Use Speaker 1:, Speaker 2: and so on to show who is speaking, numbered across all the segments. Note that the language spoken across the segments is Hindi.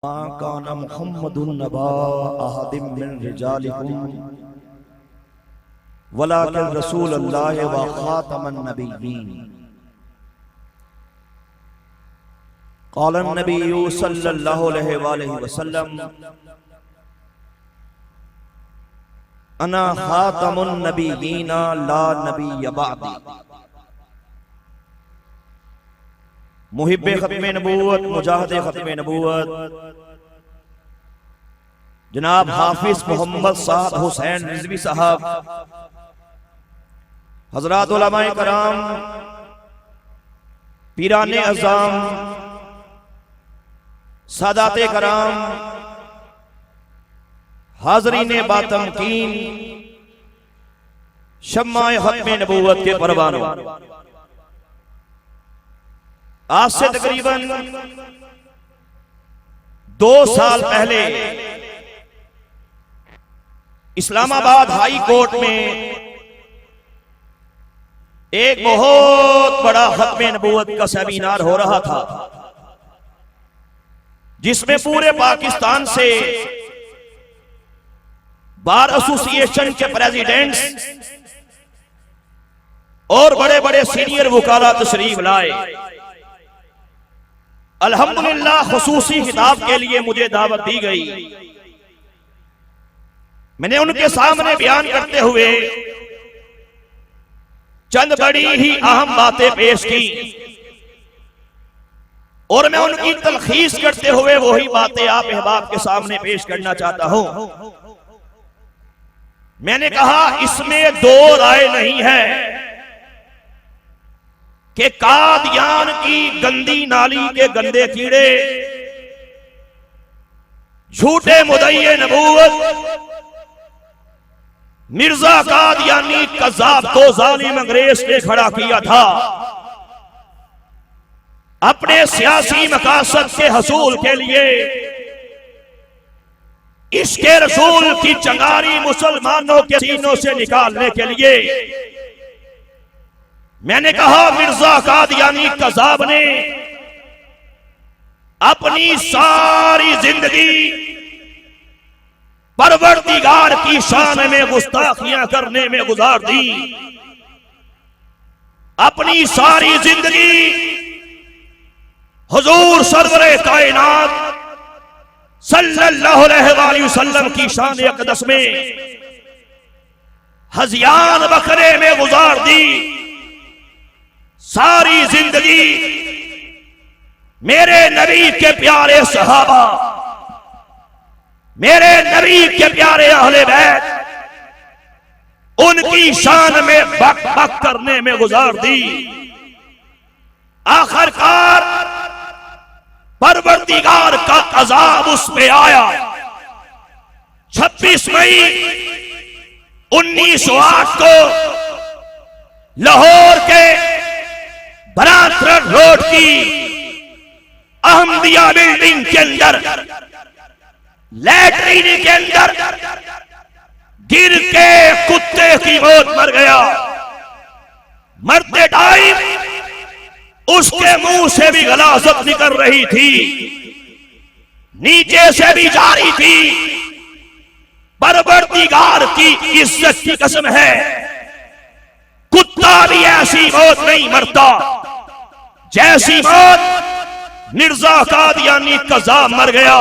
Speaker 1: मा काना मुहम्मदुन नबा अहदिम मिन रिजालिकुम वलाकिन रसूलुल्लाह व खातमन नबिय्यीन। क़ालन नबिय्यु सल्लल्लाहु अलैहि वसल्लम अना खातमुन नबिय्यीन ला नबिय्य बअदी। मुहिब्बे खत्मे नबूवत, मुजाहिदे खत्मे नबूवत जनाब हाफिज मोहम्मद साद हुसैन रिजवी साहब, हजरात उलमाए कराम, पीराने अज़ाम, सादाते कराम, हाजरीने बातमकीन, शम्माए खत्मे नबूवत के परवानों, आज से तकरीबन 2 साल पहले इस्लामाबाद हाई कोर्ट में एक बहुत बड़ा खत्मे नबूवत का सेमिनार हो रहा था, जिसमें पूरे पाकिस्तान से बार एसोसिएशन के प्रेसिडेंट्स और बड़े बड़े सीनियर वकाला तशरीफ लाए। अल्हम्दुलिल्लाह खुसूसी खिताब के लिए मुझे दावत दी गई। मैंने उनके सामने बयान करते हुए चंद बड़ी ही अहम बातें पेश की और मैं उनकी तलखीस करते हुए वही बातें आप अहबाब के सामने पेश करना चाहता हूं। मैंने कहा, इसमें 2 राय नहीं है कि कादियान की गंदी नाली के गंदे कीड़े, झूठे मुदईये नबूवत मिर्जा कादियानी कज़्ज़ाब को जालिम अंग्रेज ने खड़ा किया था अपने सियासी मकासद के हसूल के लिए। इसके रसूल की चंगारी मुसलमानों के सीनों से निकालने के लिए। मैंने कहा, मिर्जा कादियानी कज़्ज़ाब ने अपनी सारी जिंदगी परवरदिगार की शान में गुस्ताखियां करने में गुजार दी। अपनी सारी जिंदगी हुजूर सरवरे कायनात सल्लल्लाहु अलैहि वसल्लम की शान अक़दस में हज़ियान बकरे में गुजार दी। सारी जिंदगी मेरे नबी के प्यारे सहाबा, मेरे नबी के प्यारे अहले बैत, उनकी शान में बक बक करने में गुजार दी। आखिरकार परवरदिगार का अज़ाब उस पे आया। 26 मई 1908 को लाहौर के बरातर रोड की अहमदिया बिल्डिंग के अंदर लैट्रीन के अंदर गिर के कुत्ते की मौत मर गया। मरते टाइम उसके मुंह से भी गलाज़त निकल रही थी, नीचे से भी जारी थी। परवरदिगार की इज्जत की कसम है, कुत्ता भी ऐसी मौत नहीं मरता जैसी मौत मिर्जा कादियानी कज़्ज़ाब मर गया।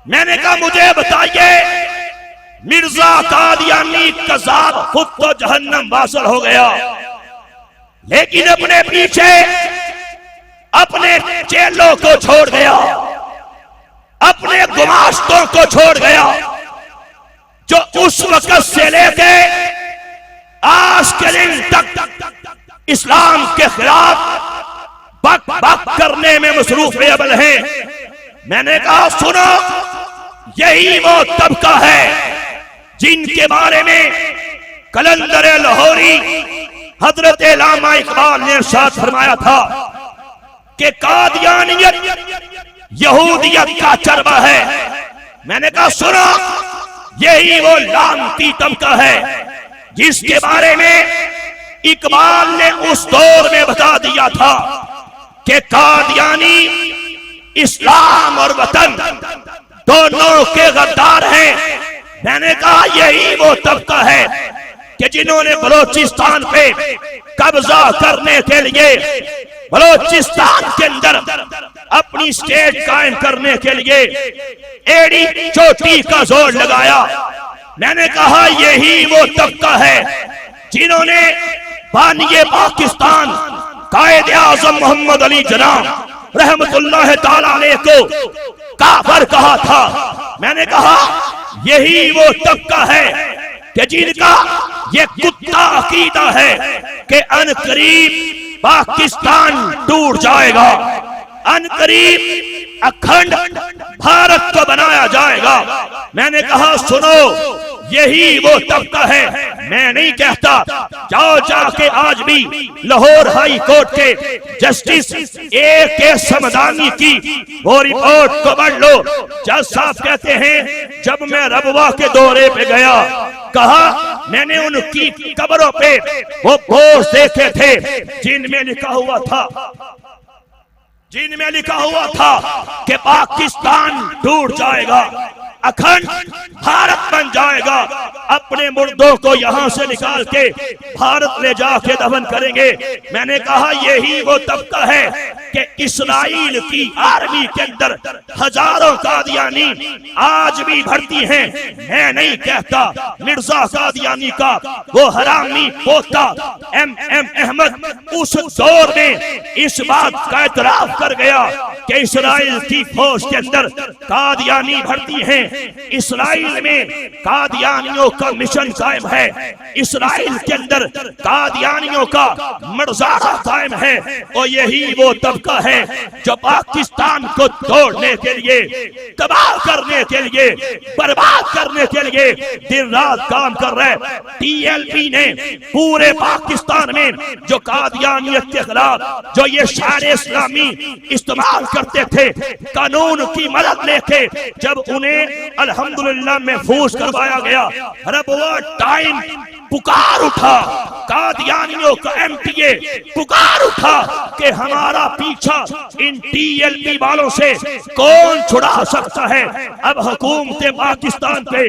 Speaker 1: मैंने कहा, मुझे बताइए, मिर्जा कादियानी कज़्ज़ाब खुद तो जहन्नम वासिल हो गया, लेकिन अपने पीछे अपने चेलों को छोड़ गया, अपने गुमाश्तों को छोड़ गया, जो उस वक्त से लेके आज के दिन तक इस्लाम के खिलाफ बक बक करने में मसरूफ अबल है। मैंने कहा, सुनो, यही वो तबका है जिनके बारे में कलंदर लाहौरी हजरत अल्लामा इकबाल ने इरशाद फरमाया था कि कादियानियत यहूदियत का चरबा है। मैंने कहा, सुनो, यही वो लानती तबका है जिसके बारे में इकबाल ने उस दौर में बता दिया था कि कादियानी इस्लाम और वतन दोनों के गद्दार हैं। मैंने कहा यही वो तबका है कि जिन्होंने बलोचिस्तान पे कब्जा करने के लिए, बलोचिस्तान के अंदर अपनी स्टेट कायम करने के लिए एड़ी चोटी का जोर लगाया। मैंने कहा यही वो तबका है जिन्होंने बानिए पाकिस्तान कायद आजम मोहम्मद अली जिन्ना रहमतुल्लाह ताला अलैह को काफिर कहा था। मैंने कहा यही वो तबका है कि जिनका ये कुत्ता अकीदा है कि अनकरीब पाकिस्तान टूट जाएगा, अनकरीब अखंड भारत को बनाया जाएगा। मैंने कहा सुनो, यही वो तबका है। मैं नहीं कहता जाओ जाके आज भी लाहौर हाई कोर्ट के जस्टिस A.K. समदानी की वो रिपोर्ट को पढ़ लो। जज साहब कहते हैं जब मैं रबवा के दौरे पे गया, कहा मैंने उनकी कब्रों पे वो पोस्ट देखे थे जिनमें लिखा हुआ था कि पाकिस्तान टूट जाएगा, अखंड भारत बन जाएगा। अपने मुर्दों को यहां से निकाल के भारत ले जाके दफन करेंगे। मैंने कहा यही वो तबका है कि इस्राइल की आर्मी के अंदर हजारों कादियानी आज भी भर्ती हैं। मैं नहीं कहता मिर्जा कादियानी का वो हरामी पोता M.M. अहमद उस दौर में इस बात का एतराफ कर गया कि इस्राइल की फौज के अंदर कादियानी भर्ती हैं। इस्राइल में कादियानियों का मिशन कायम है, इस्राइल के अंदर कादियानियों का मर्जारा कायम है। और यही वो तबका है जो पाकिस्तान को तोड़ने के लिए, तबाह करने के लिए, बर्बाद करने के लिए दिन रात काम कर रहे हैं। TLP ने पूरे पाकिस्तान में जो कादियानियत के खिलाफ जो ये शायर इस्लामी इस्तेमाल करते थे, कानून की मदद लेके जब उन्हें अल्हम्दुलिल्लाह महफूज करवाया गया, रबवा टाइम पुकार उठा, कादियानियों का MTA पुकार उठा कि हमारा पीछा इन TLP वालों से कौन छुड़ा सकता है। अब हुकूमत पाकिस्तान पे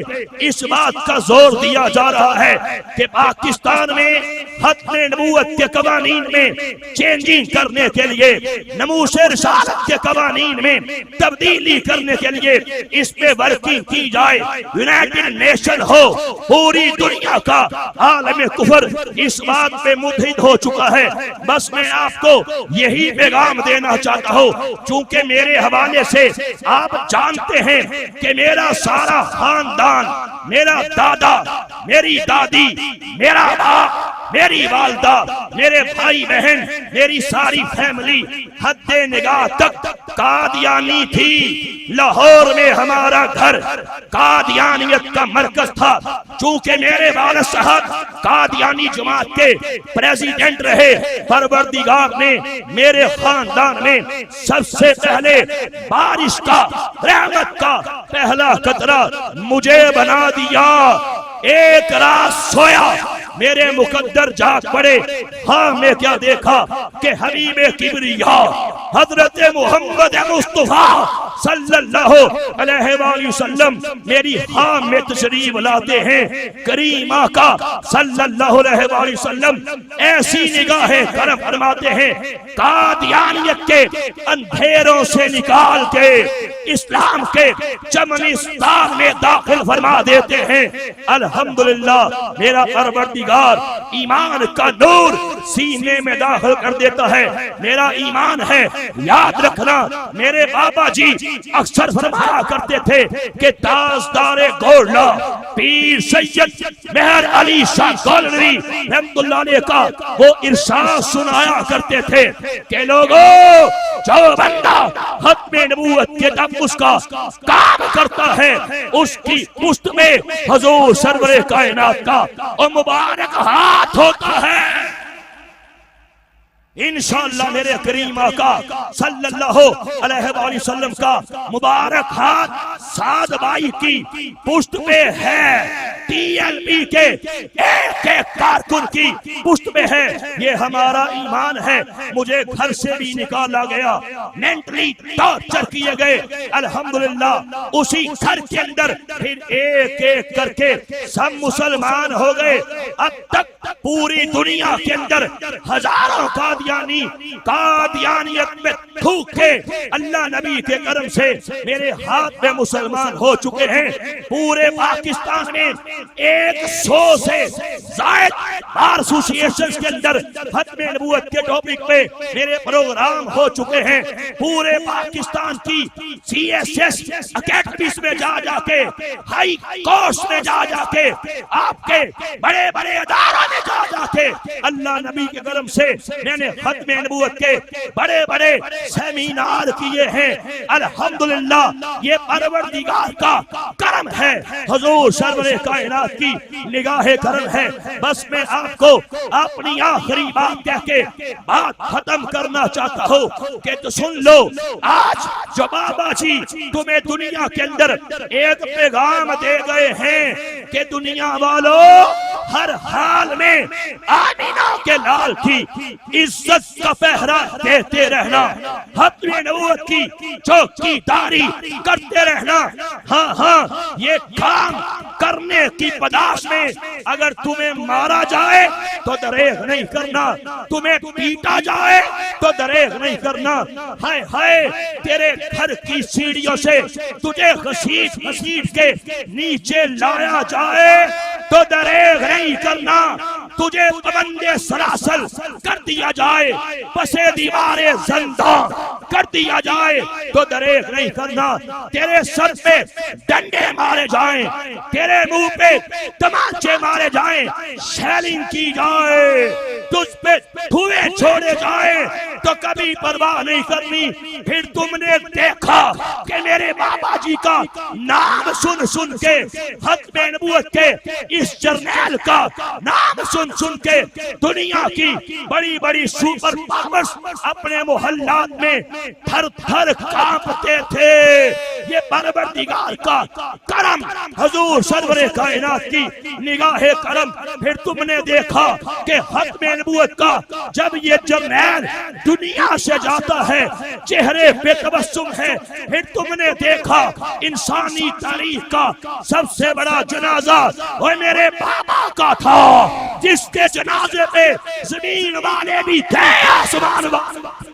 Speaker 1: इस बात का जोर दिया जा रहा है कि पाकिस्तान में खत्मे नबूवत के कवानीन में चेंजिंग करने के लिए, नमूसे रिसालत के कवानीन में तब्दीली करने के लिए इस पे वर्किंग की जाए। यूनाइटेड नेशन हो, पूरी दुनिया का आलम कुफर इस बात पे मुतहिद हो चुका है। बस मैं आपको यही पैगाम देना चाहता हूँ, चूंकि मेरे हवाले से आप जानते हैं कि मेरा सारा खानदान, मेरा दादा, मेरी दादी, मेरा बाप, मेरी वालदा, मेरे भाई बहन, मेरी सारी फैमिली हद्दे निगाह तक कादियानी थी। लाहौर में हमारा घर कादियानियत का मरकज था। चूंकि मेरे वालिद साहब कादियानी जमात के प्रेसिडेंट रहे, परवरदिगार ने मेरे खानदान में सबसे पहले बारिश का, रहमत का पहला कतरा मुझे बना दिया। एक रात सोया, मेरे मुकद्दर जाग पड़े। हाँ, मैं क्या देखा कि हबीबे किबरिया हजरत मोहम्मद मुस्तफा सल्लल्लाहु अलैहि वसल्लम मेरी खाम में तशरीफ लाते हैं। करीम आका सल्लल्लाहु अलैहि वसल्लम ऐसी निगाहें करम फरमाते हैं, कादियानियत के अंधेरों से निकाल के इस्लाम के चमनिस्तान में दाखिल फरमा देते हैं। अल्हम्दुलिल्लाह, मेरा परवरदिगार ईमान का नूर सीने में दाखिल कर देता है। मेरा ईमान है, याद रखना, मेरे बाबा जी अक्सर फरमाया करते थे कि ताजदारे गोरला पीर सैयद मेहर अली शाह गौलवी रहमतुल्लाह अलैह का वो इरशाद सुनाया करते थे कि लोगों, जो बंदा खत्मे नबूवत के तब उसका काम करता है, उसकी पुश्त में हुजूर सरवरे कायनात का और मुबारक हाथ होता है। इंशाअल्लाह मेरे करीम आका सल्लल्लाहु अलैहि वसल्लम का मुबारक हाथ साद बाई की पुश्त पे है। TLB के एक एक कारकुन की पुष्ट में है। ये हमारा ईमान है। मुझे घर से भी निकाला गया, मेंटली टॉर्चर किए गए। अल्हम्दुलिल्लाह उसी घर के अंदर फिर एक एक करके सब मुसलमान हो गए। अब तक पूरी दुनिया के अंदर हजारों कादियानी कादियानियत में थूक के अल्लाह नबी के करम से मेरे हाथ में मुसलमान हो चुके हैं। पूरे पाकिस्तान में 100 से जायद बार एसोसिएशन के अंदर खत्मे नबूवत के टॉपिक पे मेरे प्रोग्राम हो चुके हैं। पूरे पाकिस्तान की CSS अकेडमीज में जा जाके, हाई कोर्ट्स में जा जाके, आपके बड़े बड़े अदारों में जा जाके अल्लाह नबी के करम से मैंने खत्मे नबूवत के बड़े बड़े सेमिनार किए हैं। अल्हम्दुलिल्लाह ये परवरदिगार का करम है, हुजूर सरवरे कायनात की निगाहे करम है। बस मैं आपको अपनी आखिरी बात कह के बात खत्म करना चाहता हूँ कि तो सुन लो, आज जो बाबा जी तुम्हें दुनिया के अंदर एक पैगाम दे गए हैं कि दुनिया वालों हर हाल में आमीना के लाल की इज्जत का पहरा देते रहना, खत्मे नबूवत की चौकीदारी करते रहना। हाँ हाँ, ये काम करने की पदाश में अगर तुम्हें मारा जाए तो दरेग नहीं करना, तुम्हें पीटा जाए तो दरेग नहीं करना। हाय हाय, तेरे घर की सीढ़ियों से तुझे घसीट घसीट के नीचे लाया जाए तो दरेग नहीं करना, तुझे बंदे सरासल कर दिया जाए, बसे दीवारें जिंदा कर दिया जाए तो दरेग नहीं करना। तेरे सर पे डंडे मारे जाएं, तेरे मुंह पे तमाचे मारे जाएं, शैलिंग की जाए, तुझ पे धुएं छोड़े जाए तो कभी परवाह नहीं करनी। फिर तुमने देखा कि मेरे बाबा जी का नाम सुन सुन के, खत्मे नबूवत के इस जर्नैल का नाम सुन सुन के दुनिया की बड़ी बड़ी सुपर पावर्स अपने मोहल्लात में थर थर कांपते थे। ये परवरदिगार का करम, हुजूर सरवरे कायनात की निगाहे करम। फिर तुमने देखा कि खत्मे नबूवत का जब ये जर्नैल दुनिया से जाता है चेहरे पे तबस्सुम है। फिर तुमने देखा इंसानी तारीख का सबसे बड़ा जनाजा वो मेरे बाबा का था, जिसके जनाजे पे जमीन वाले भी थे, आसमान वाले